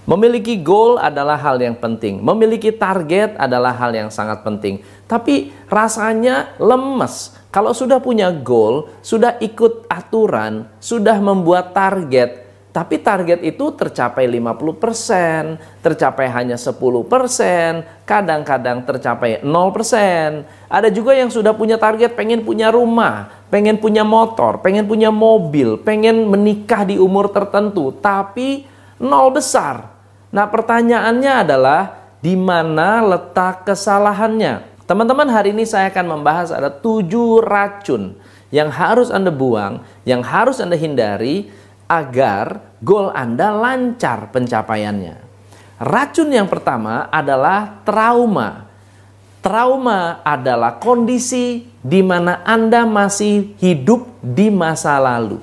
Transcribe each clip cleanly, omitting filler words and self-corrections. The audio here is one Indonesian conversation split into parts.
Memiliki goal adalah hal yang penting. Memiliki target adalah hal yang sangat penting. Tapi rasanya lemes. Kalau sudah punya goal, sudah ikut aturan, sudah membuat target, tapi target itu tercapai 50%, tercapai hanya 10%, kadang-kadang tercapai 0%. Ada juga yang sudah punya target, pengen punya rumah, pengen punya motor, pengen punya mobil, pengen menikah di umur tertentu, tapi nol besar. Nah, pertanyaannya adalah di mana letak kesalahannya? Teman-teman, hari ini saya akan membahas ada 7 racun yang harus Anda buang, yang harus Anda hindari agar goal Anda lancar pencapaiannya. Racun yang pertama adalah trauma. Trauma adalah kondisi di mana Anda masih hidup di masa lalu.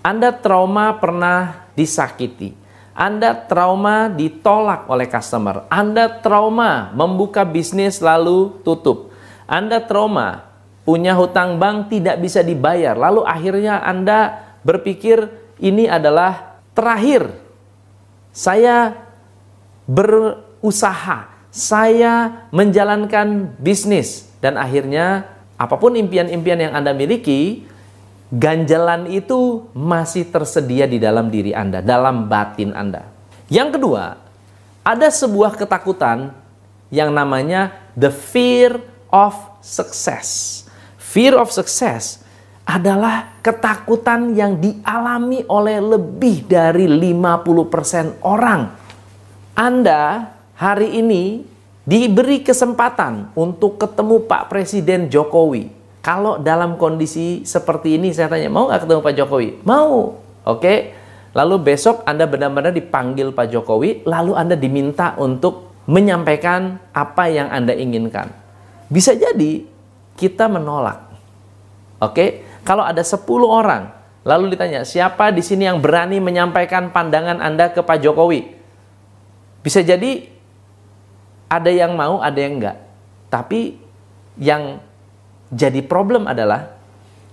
Anda trauma pernah disakiti. Anda trauma ditolak oleh customer. Anda trauma membuka bisnis lalu tutup. Anda trauma punya hutang bank tidak bisa dibayar. Lalu akhirnya Anda berpikir ini adalah terakhir. Saya berusaha. Saya menjalankan bisnis. Dan akhirnya apapun impian-impian yang Anda miliki, ganjalan itu masih tersedia di dalam diri Anda, dalam batin Anda. Yang kedua, ada sebuah ketakutan yang namanya the fear of success. Fear of success adalah ketakutan yang dialami oleh lebih dari 50% orang. Anda hari ini diberi kesempatan untuk ketemu Pak Presiden Jokowi. Kalau dalam kondisi seperti ini saya tanya, mau nggak ketemu Pak Jokowi? Mau. Oke. Lalu besok Anda benar-benar dipanggil Pak Jokowi, lalu Anda diminta untuk menyampaikan apa yang Anda inginkan. Bisa jadi kita menolak. Oke. Kalau ada 10 orang, lalu ditanya, siapa di sini yang berani menyampaikan pandangan Anda ke Pak Jokowi? Bisa jadi ada yang mau, ada yang enggak. Tapi yang jadi problem adalah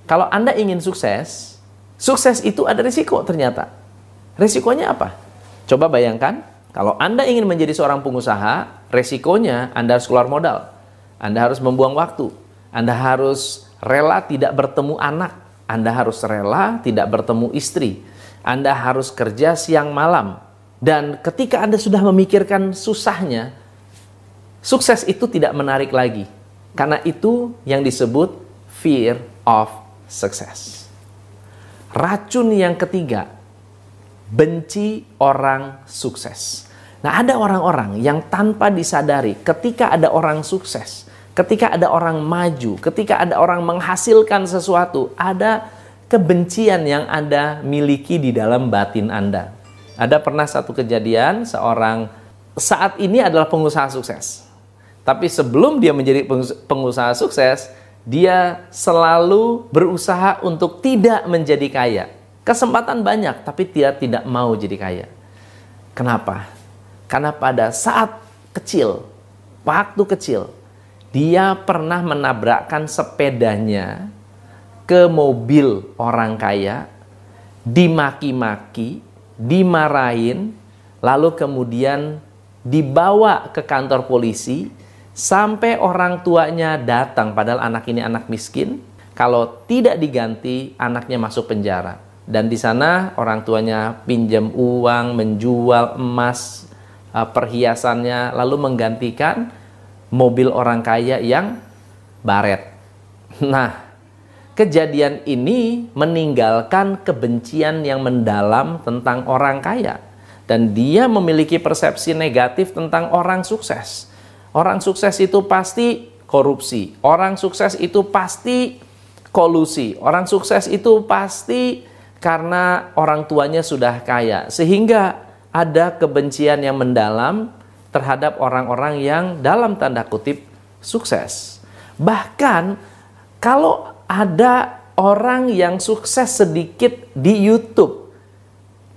kalau Anda ingin sukses, sukses itu ada risiko ternyata. Risikonya apa? Coba bayangkan, kalau Anda ingin menjadi seorang pengusaha, risikonya Anda harus keluar modal. Anda harus membuang waktu. Anda harus rela tidak bertemu anak. Anda harus rela tidak bertemu istri. Anda harus kerja siang malam. Dan ketika Anda sudah memikirkan susahnya, sukses itu tidak menarik lagi. Karena itu yang disebut fear of success. Racun yang ketiga, benci orang sukses. Nah, ada orang-orang yang tanpa disadari ketika ada orang sukses, ketika ada orang maju, ketika ada orang menghasilkan sesuatu, ada kebencian yang Anda miliki di dalam batin Anda. Ada pernah satu kejadian, seorang saat ini adalah pengusaha sukses. Tapi sebelum dia menjadi pengusaha sukses, dia selalu berusaha untuk tidak menjadi kaya. Kesempatan banyak, tapi dia tidak mau jadi kaya. Kenapa? Karena pada saat kecil, waktu kecil, dia pernah menabrakkan sepedanya ke mobil orang kaya, dimaki-maki, dimarahin, lalu kemudian dibawa ke kantor polisi, sampai orang tuanya datang, padahal anak ini anak miskin. Kalau tidak diganti, anaknya masuk penjara. Dan di sana orang tuanya pinjam uang, menjual emas, perhiasannya, lalu menggantikan mobil orang kaya yang baret. Nah, kejadian ini meninggalkan kebencian yang mendalam tentang orang kaya. Dan dia memiliki persepsi negatif tentang orang sukses. Orang sukses itu pasti korupsi. Orang sukses itu pasti kolusi. Orang sukses itu pasti karena orang tuanya sudah kaya. Sehingga ada kebencian yang mendalam terhadap orang-orang yang dalam tanda kutip sukses. Bahkan kalau ada orang yang sukses sedikit di YouTube,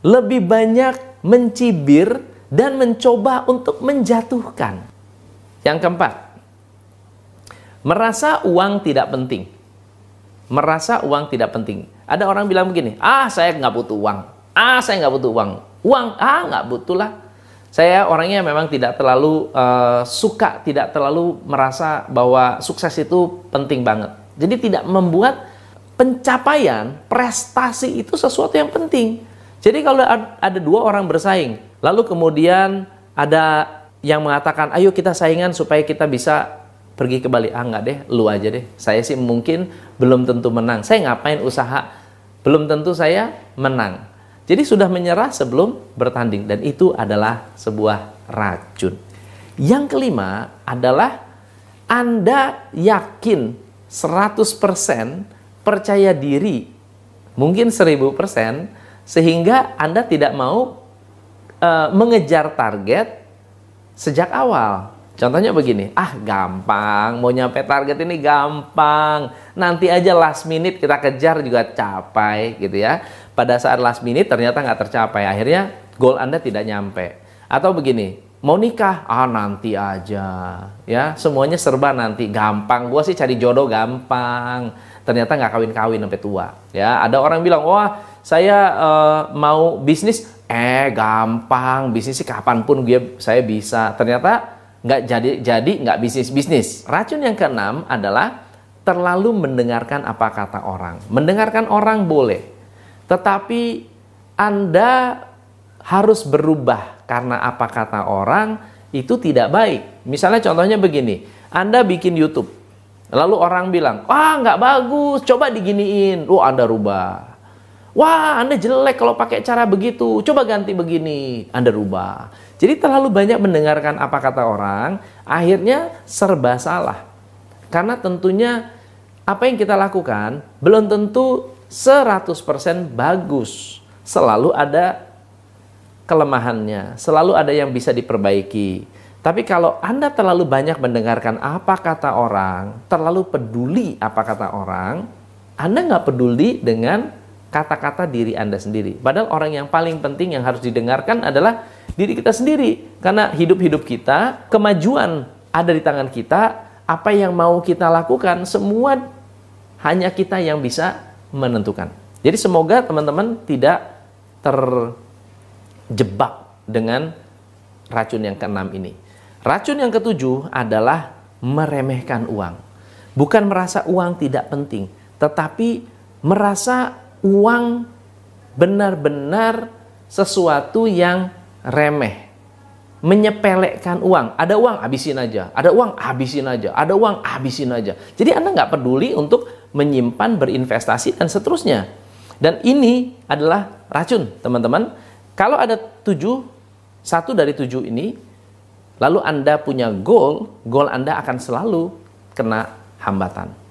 lebih banyak mencibir dan mencoba untuk menjatuhkan. Yang keempat, merasa uang tidak penting. Merasa uang tidak penting. Ada orang bilang begini, saya nggak butuh uang. Saya nggak butuh uang. Uang, nggak butuh lah. Saya orangnya memang tidak terlalu suka, tidak terlalu merasa bahwa sukses itu penting banget. Jadi tidak membuat pencapaian, prestasi itu sesuatu yang penting. Jadi kalau ada dua orang bersaing, lalu kemudian ada yang mengatakan, ayo kita saingan supaya kita bisa pergi ke Bali. Ah enggak deh, lu aja deh. Saya sih mungkin belum tentu menang. Saya ngapain usaha? Belum tentu saya menang. Jadi sudah menyerah sebelum bertanding. Dan itu adalah sebuah racun. Yang kelima adalah Anda yakin 100% percaya diri. Mungkin 1000%. Sehingga Anda tidak mau mengejar target sejak awal. Contohnya begini, gampang, mau nyampe target ini gampang. Nanti aja last minute kita kejar juga capai gitu ya. Pada saat last minute ternyata nggak tercapai, akhirnya goal Anda tidak nyampe. Atau begini, mau nikah, nanti aja. Ya, semuanya serba nanti, gampang. Gua sih cari jodoh gampang. Ternyata nggak kawin-kawin sampai tua. Ya, ada orang bilang, wah saya mau bisnis, gampang. Bisnis sih kapanpun saya bisa. Ternyata nggak jadi nggak bisnis. Racun yang keenam adalah terlalu mendengarkan apa kata orang. Mendengarkan orang boleh, tetapi Anda harus berubah karena apa kata orang itu tidak baik. Misalnya contohnya begini, Anda bikin YouTube, lalu orang bilang, wah nggak bagus, coba diginiin, Anda rubah. Wah, Anda jelek kalau pakai cara begitu, coba ganti begini, Anda rubah. Jadi terlalu banyak mendengarkan apa kata orang, akhirnya serba salah. Karena tentunya apa yang kita lakukan belum tentu 100% bagus. Selalu ada kelemahannya, selalu ada yang bisa diperbaiki. Tapi kalau Anda terlalu banyak mendengarkan apa kata orang, terlalu peduli apa kata orang, Anda nggak peduli dengan kata-kata diri Anda sendiri. Padahal orang yang paling penting yang harus didengarkan adalah diri kita sendiri. Karena hidup-hidup kita, kemajuan ada di tangan kita, apa yang mau kita lakukan, semua hanya kita yang bisa menentukan. Jadi semoga teman-teman tidak terjebak dengan racun yang keenam ini. Racun yang ketujuh adalah meremehkan uang. Bukan merasa uang tidak penting, tetapi merasa uang benar-benar sesuatu yang remeh. Menyepelekan uang. Ada uang, habisin aja. Ada uang, habisin aja. Ada uang, habisin aja. Jadi Anda nggak peduli untuk menyimpan, berinvestasi, dan seterusnya. Dan ini adalah racun, teman-teman. Kalau ada 7, satu dari 7 ini, lalu Anda punya goal Anda akan selalu kena hambatan.